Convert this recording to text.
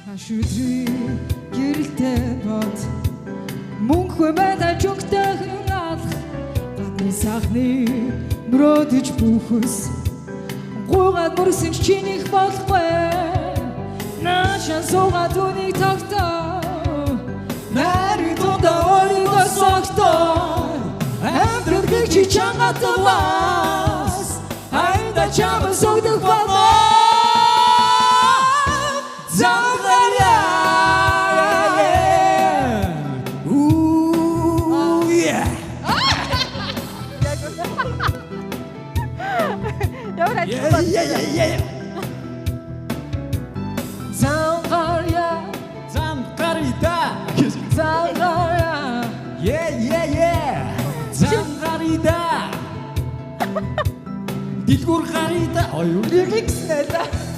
Шүдрий гэрэлтэй бод мөнхөө байда жогтой хүн алах гадны сахны мөрөдөж бүхс гуйгаад мөрсөн чинийх болохгүй наашаа суугаад үнийг тогтоо нарийн тунда өөрийгөө согтоо амьдралыг чи чангаатаваас хайда чамаа согдох болоо Zangarida Zangarida Dilgur garida Lyrics neden?